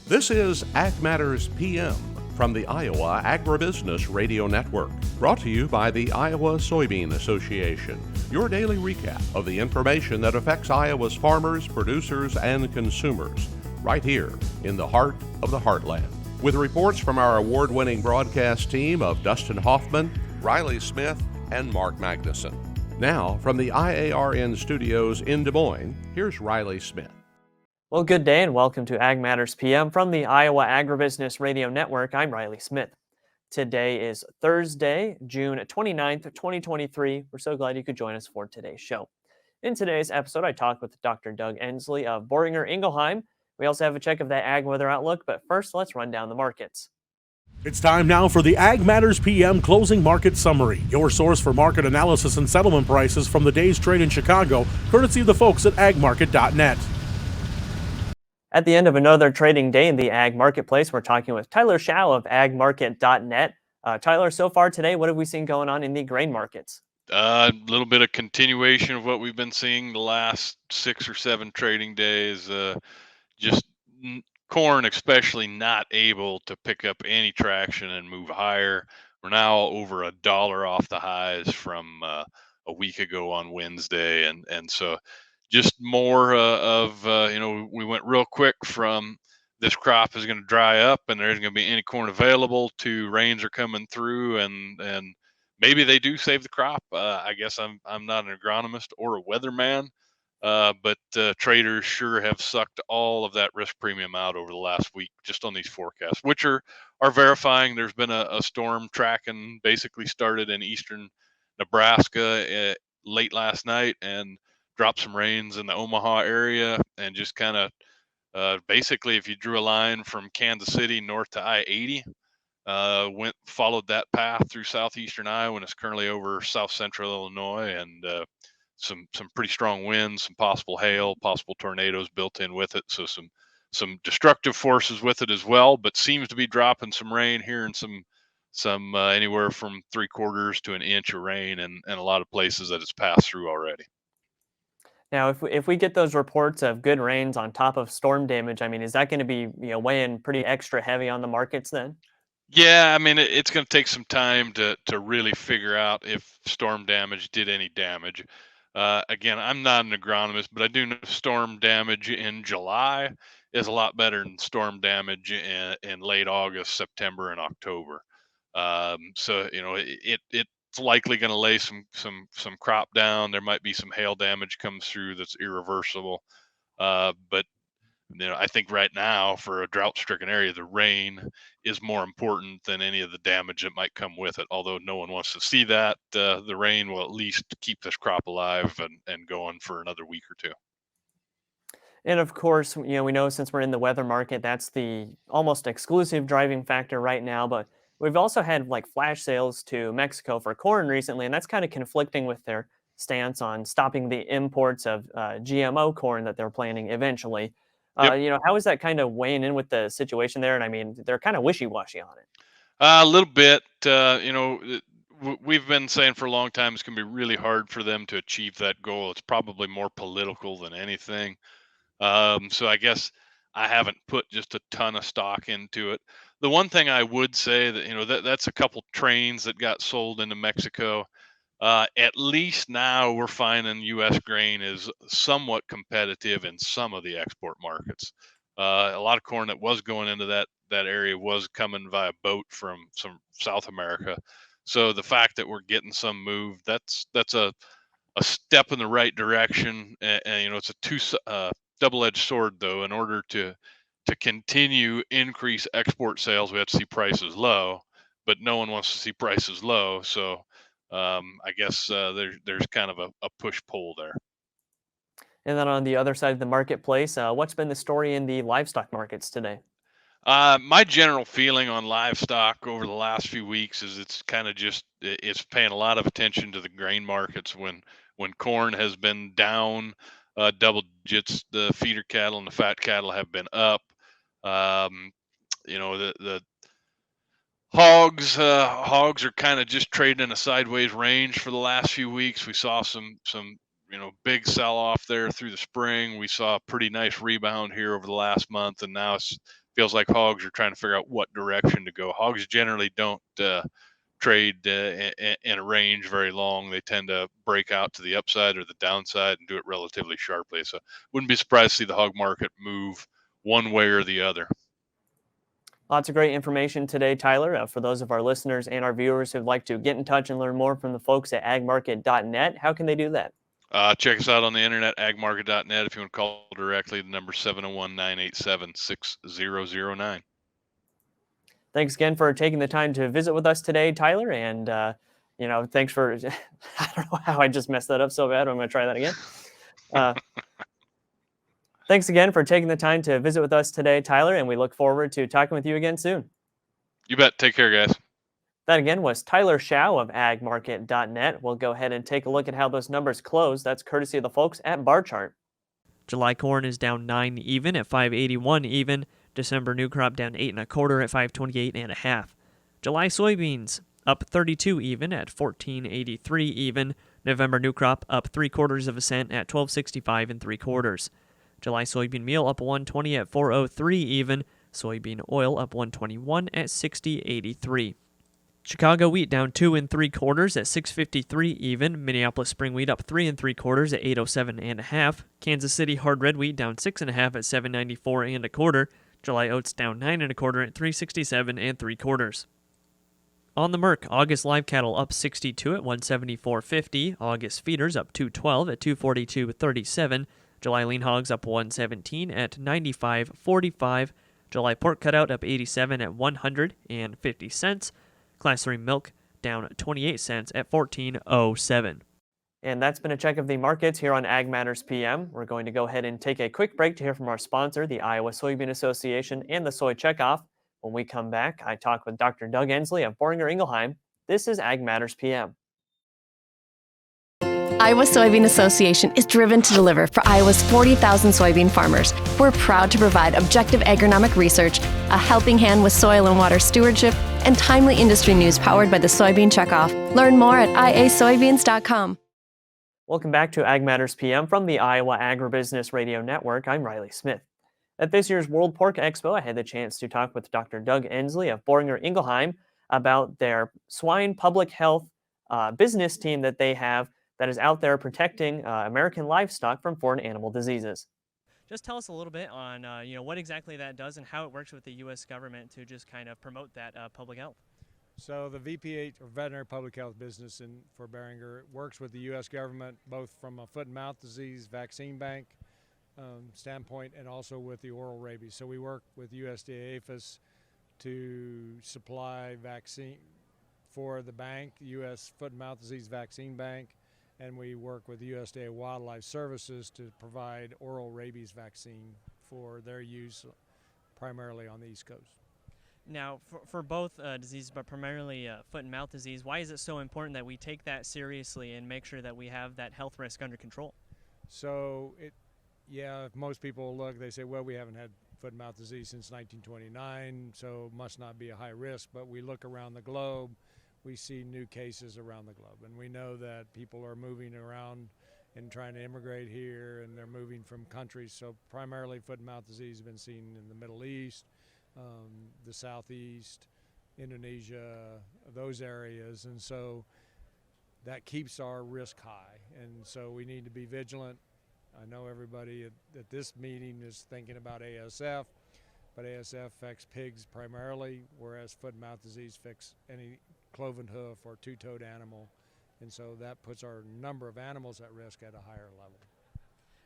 This is Ag Matters PM from the Iowa Agribusiness Radio Network, brought to you by the Iowa Soybean Association. Your daily recap of the information that affects Iowa's farmers, producers, and consumers, right here in the heart of the heartland. With reports from our award-winning broadcast team of Dustin Hoffman, Riley Smith, and Mark Magnuson. Now, from the IARN studios in Des Moines, here's Riley Smith. Well, good day and welcome to Ag Matters PM from the Iowa Agribusiness Radio Network. I'm Riley Smith. Today is Thursday, June 29th, 2023. We're so glad you could join us for today's show. In today's episode, I talked with Dr. Doug Ensley of Boehringer Ingelheim. We also have a check of that ag weather outlook, but first, let's run down the markets. It's time now for the Ag Matters PM Closing Market Summary, your source for market analysis and settlement prices from the day's trade in Chicago, courtesy of the folks at agmarket.net. At the end of another trading day in the ag marketplace, we're talking with Tyler Schau of agmarket.net. Tyler, so far today, what have we seen going on in the grain markets? A little bit of continuation of what we've been seeing the last 6 or 7 trading days. Corn especially not able to pick up any traction and move higher. We're now over $1 off the highs from a week ago on Wednesday, and so just more we went real quick from this crop is going to dry up and there isn't going to be any corn available to rains are coming through and maybe they do save the crop. I guess I'm not an agronomist or a weatherman, but traders sure have sucked all of that risk premium out over the last week just on these forecasts, which are verifying. There's been a storm tracking basically started in eastern Nebraska late last night and dropped some rains in the Omaha area and just kind of basically if you drew a line from Kansas City north to I-80, followed that path through southeastern Iowa and is currently over south central Illinois, and some pretty strong winds, some possible hail, possible tornadoes built in with it, so some destructive forces with it as well, but seems to be dropping some rain here and some anywhere from 3/4 to an inch of rain and a lot of places that it's passed through already. Now, if we get those reports of good rains on top of storm damage, I mean, is that going to be weighing pretty extra heavy on the markets then? Yeah, I mean, it's going to take some time to really figure out if storm damage did any damage. Again, I'm not an agronomist, but I do know storm damage in July is a lot better than storm damage in late August, September, and October. So it's likely going to lay some crop down. There might be some hail damage comes through that's irreversible, but I think right now for a drought-stricken area, the rain is more important than any of the damage that might come with it. Although no one wants to see that, the rain will at least keep this crop alive and going for another week or two. And of course, we know since we're in the weather market, that's the almost exclusive driving factor right now. But we've also had like flash sales to Mexico for corn recently, and that's kind of conflicting with their stance on stopping the imports of GMO corn that they're planning eventually. Yep. How is that kind of weighing in with the situation there? And I mean, they're kind of wishy-washy on it. A little bit. We've been saying for a long time it's going to be really hard for them to achieve that goal. It's probably more political than anything. So I guess I haven't put just a ton of stock into it. The one thing I would say that that's a couple trains that got sold into Mexico. At least now we're finding U.S. grain is somewhat competitive in some of the export markets. A lot of corn that was going into that area was coming via boat from some South America. So the fact that we're getting some move, that's a step in the right direction. And it's a double-edged sword though. In order to continue increase export sales, we have to see prices low, but no one wants to see prices low. So I guess there's kind of a push-pull there. And then on the other side of the marketplace, what's been the story in the livestock markets today? My general feeling on livestock over the last few weeks is it's kind of it's paying a lot of attention to the grain markets when corn has been down double digits. The feeder cattle and the fat cattle have been up. The hogs are kind of just trading in a sideways range for the last few weeks. We saw some big sell off there through the spring. We saw a pretty nice rebound here over the last month, and now it's feels like hogs are trying to figure out what direction to go. Hogs generally don't trade in a range very long. They tend to break out to the upside or the downside and do it relatively sharply. So wouldn't be surprised to see the hog market move one way or the other. Lots of great information today, Tyler. For those of our listeners and our viewers who'd like to get in touch and learn more from the folks at agmarket.net, how can they do that? Check us out on the internet, agmarket.net. If you want to call directly, the number 701-987-6009. Thanks again for taking the time to visit with us today, Tyler. And, thanks for, I don't know how I just messed that up so bad. I'm going to try that again. Thanks again for taking the time to visit with us today, Tyler, and we look forward to talking with you again soon. You bet. Take care, guys. That again was Tyler Schau of agmarket.net. We'll go ahead and take a look at how those numbers close. That's courtesy of the folks at Bar Chart. July corn is down 9 even at 581 even. December new crop down 8 1/4 at 528 1/2. July soybeans up 32 even at 1483 even. November new crop up 3/4 cent at 1265 3/4. July soybean meal up 120 at 403 even. Soybean oil up 121 at 60.83. Chicago wheat down 2 3/4 at 653 even. Minneapolis spring wheat up 3 3/4 at 807 1/2. Kansas City hard red wheat down 6 1/2 at 794 1/4. July oats down 9 1/4 at 367 3/4. On the Merc, August live cattle up 62 at 174.50. August feeders up 212 at 242.37. July lean hogs up 117 at 95.45. July pork cutout up 87 at 150 cents. Class 3 milk down 28 cents at 14.07. And that's been a check of the markets here on Ag Matters PM. We're going to go ahead and take a quick break to hear from our sponsor, the Iowa Soybean Association and the Soy Checkoff. When we come back, I talk with Dr. Doug Ensley of Boehringer Ingelheim. This is Ag Matters PM. Iowa Soybean Association is driven to deliver for Iowa's 40,000 soybean farmers. We're proud to provide objective agronomic research, a helping hand with soil and water stewardship, and timely industry news powered by the Soybean Checkoff. Learn more at iasoybeans.com. Welcome back to Ag Matters PM from the Iowa Agribusiness Radio Network. I'm Riley Smith. At this year's World Pork Expo, I had the chance to talk with Dr. Doug Ensley of Boehringer Ingelheim about their swine public health business team that they have that is out there protecting American livestock from foreign animal diseases. Just tell us a little bit on what exactly that does and how it works with the U.S. government to just kind of promote that public health. So the VPH, or Veterinary Public Health Business for Boehringer, works with the U.S. government both from a foot and mouth disease vaccine bank standpoint and also with the oral rabies. So we work with USDA APHIS to supply vaccine for the bank, U.S. Foot and Mouth Disease Vaccine Bank, and we work with USDA Wildlife Services to provide oral rabies vaccine for their use primarily on the East Coast. Now, for both diseases, but primarily foot and mouth disease, why is it so important that we take that seriously and make sure that we have that health risk under control? So, if most people look, they say, well, we haven't had foot and mouth disease since 1929, so must not be a high risk. But we look around the globe, we see new cases around the globe, and we know that people are moving around and trying to immigrate here, and they're moving from countries. So primarily foot and mouth disease has been seen in the Middle East, the Southeast, Indonesia, those areas, and so that keeps our risk high, and so we need to be vigilant. I know everybody at this meeting is thinking about ASF, but ASF affects pigs primarily, whereas foot and mouth disease affects any cloven hoof or two-toed animal, and so that puts our number of animals at risk at a higher level.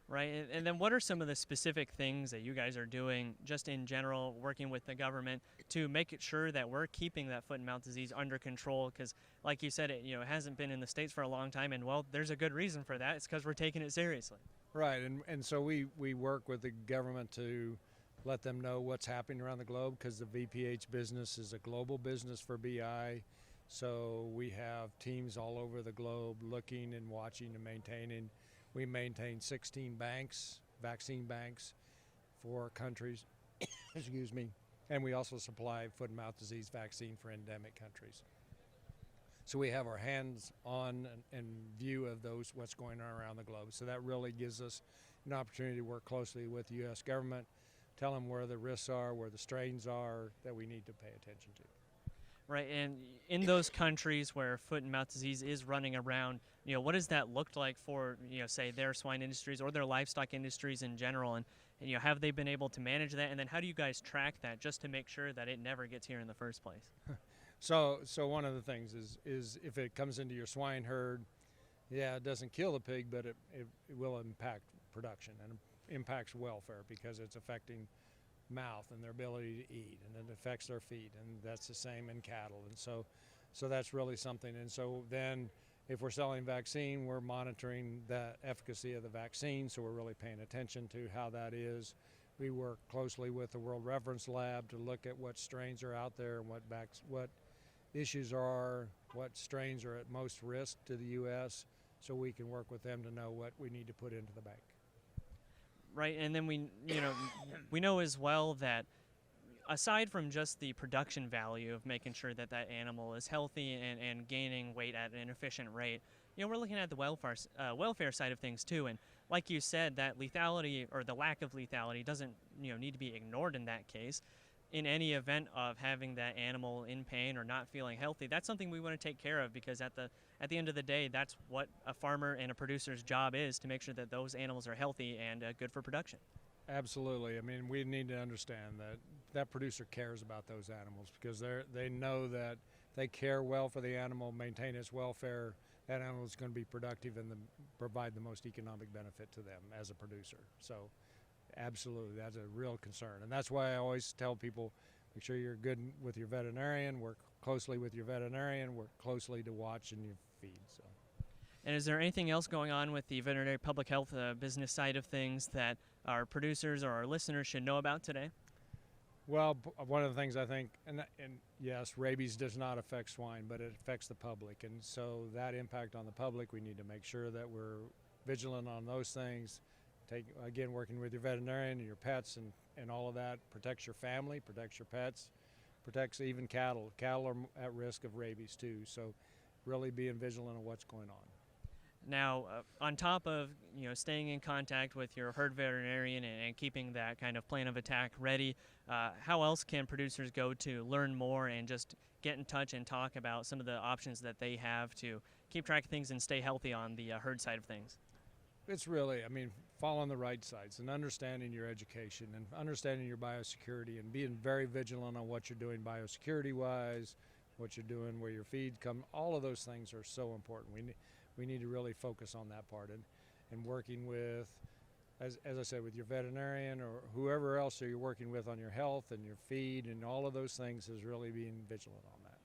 Right, and then what are some of the specific things that you guys are doing just in general, working with the government to make it sure that we're keeping that foot and mouth disease under control? Because like you said, it hasn't been in the States for a long time, and well, there's a good reason for that. It's because we're taking it seriously. Right, and so we work with the government to let them know what's happening around the globe, because the VPH business is a global business for BI. So we have teams all over the globe looking and watching and maintaining. We maintain 16 banks, vaccine banks for countries, excuse me, and we also supply foot and mouth disease vaccine for endemic countries. So we have our hands on and view of what's going on around the globe. So that really gives us an opportunity to work closely with the U.S. government tell them where the risks are, where the strains are that we need to pay attention to. Right, and in those countries where foot and mouth disease is running around, what does that look like for, say their swine industries or their livestock industries in general? And have they been able to manage that? And then how do you guys track that just to make sure that it never gets here in the first place? So one of the things is if it comes into your swine herd, it doesn't kill the pig, but it will impact production and impacts welfare because it's affecting mouth and their ability to eat, and it affects their feet, and that's the same in cattle. And so that's really something. And so then if we're selling vaccine, we're monitoring the efficacy of the vaccine, so we're really paying attention to how that is. We work closely with the World Reference Lab to look at what strains are out there and what issues are, what strains are at most risk to the U.S., so we can work with them to know what we need to put into the bank. Right, and then we know as well that aside from just the production value of making sure that that animal is healthy and gaining weight at an efficient rate, we're looking at the welfare side of things too. And like you said, that lethality or the lack of lethality doesn't need to be ignored in that case. In any event of having that animal in pain or not feeling healthy, that's something we want to take care of, because at the end of the day, that's what a farmer and a producer's job is, to make sure that those animals are healthy and good for production. Absolutely. I mean, we need to understand that producer cares about those animals, because they know that they care well for the animal, maintain its welfare. That animal is going to be productive and provide the most economic benefit to them as a producer. So absolutely, that's a real concern. And that's why I always tell people, make sure you're good with your veterinarian, work closely with your veterinarian, work closely to watch in your feed. So. And is there anything else going on with the veterinary public health business side of things that our producers or our listeners should know about today? Well, one of the things I think, and yes, rabies does not affect swine, but it affects the public. And so that impact on the public, we need to make sure that we're vigilant on those things. Again, working with your veterinarian and your pets and all of that protects your family, protects your pets, protects even cattle. Cattle are at risk of rabies too, so really being vigilant on what's going on. Now, on top of staying in contact with your herd veterinarian and keeping that kind of plan of attack ready, how else can producers go to learn more and just get in touch and talk about some of the options that they have to keep track of things and stay healthy on the herd side of things? It's really, following the right sites and understanding your education and understanding your biosecurity and being very vigilant on what you're doing biosecurity-wise, what you're doing, where your feed come. All of those things are so important. We need to really focus on that part and working with, as I said, with your veterinarian or whoever else you're working with on your health and your feed and all of those things, is really being vigilant on that.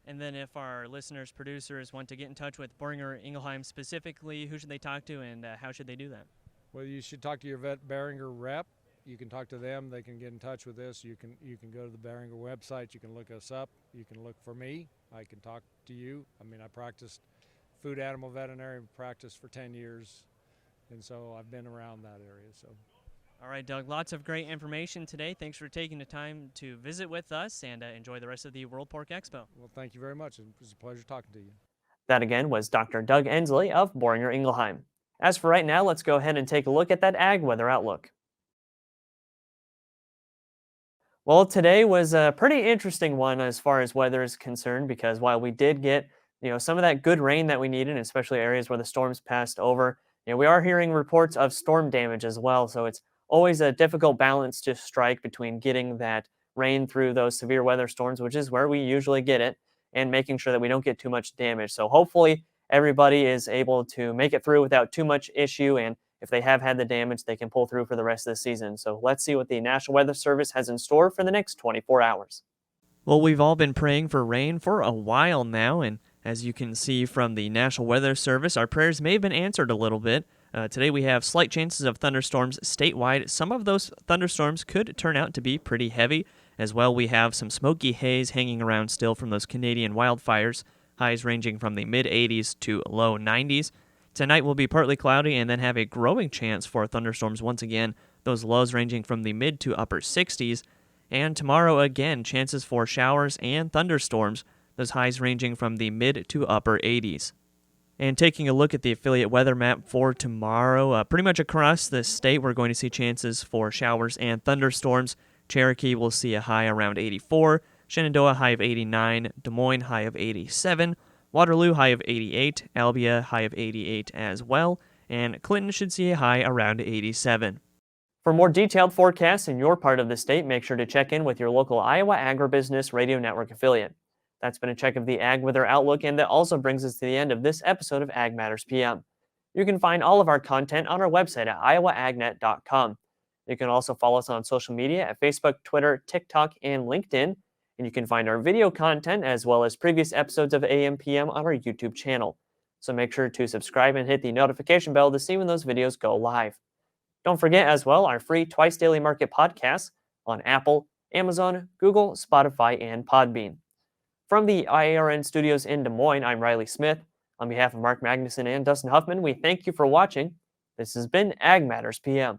And then if our listeners, producers want to get in touch with Boehringer Ingelheim specifically, who should they talk to and how should they do that? Well, you should talk to your Boehringer rep. You can talk to them. They can get in touch with us. You can go to the Boehringer website. You can look us up. You can look for me. I can talk to you. I practiced food animal veterinary practice for 10 years, and so I've been around that area. So. All right, Doug, lots of great information today. Thanks for taking the time to visit with us, and enjoy the rest of the World Pork Expo. Well, thank you very much. It was a pleasure talking to you. That again was Dr. Doug Ensley of Boehringer Ingelheim. As for right now, let's go ahead and take a look at that ag weather outlook. Well, today was a pretty interesting one as far as weather is concerned, because while we did get some of that good rain that we needed, especially areas where the storms passed over, we are hearing reports of storm damage as well. So it's always a difficult balance to strike between getting that rain through those severe weather storms, which is where we usually get it, and making sure that we don't get too much damage. So hopefully everybody is able to make it through without too much issue, and if they have had the damage, they can pull through for the rest of the season. So let's see what the National Weather Service has in store for the next 24 hours. Well, we've all been praying for rain for a while now, and as you can see from the National Weather Service, our prayers may have been answered a little bit. Today we have slight chances of thunderstorms statewide. Some of those thunderstorms could turn out to be pretty heavy. As well, we have some smoky haze hanging around still from those Canadian wildfires, highs ranging from the mid-80s to low 90s. Tonight will be partly cloudy and then have a growing chance for thunderstorms once again, those lows ranging from the mid to upper 60s. And tomorrow again, chances for showers and thunderstorms, those highs ranging from the mid to upper 80s. And taking a look at the affiliate weather map for tomorrow, pretty much across the state, we're going to see chances for showers and thunderstorms. Cherokee will see a high around 84, Shenandoah high of 89, Des Moines high of 87, Waterloo high of 88, Albia high of 88 as well, and Clinton should see a high around 87. For more detailed forecasts in your part of the state, make sure to check in with your local Iowa Agribusiness Radio Network affiliate. That's been a check of the Ag Weather Outlook, and that also brings us to the end of this episode of Ag Matters PM. You can find all of our content on our website at iowaagnet.com. You can also follow us on social media at Facebook, Twitter, TikTok, and LinkedIn. And you can find our video content as well as previous episodes of AMPM on our YouTube channel. So make sure to subscribe and hit the notification bell to see when those videos go live. Don't forget as well our free Twice Daily Market podcasts on Apple, Amazon, Google, Spotify, and Podbean. From the IARN studios in Des Moines, I'm Riley Smith. On behalf of Mark Magnuson and Dustin Huffman, we thank you for watching. This has been Ag Matters PM.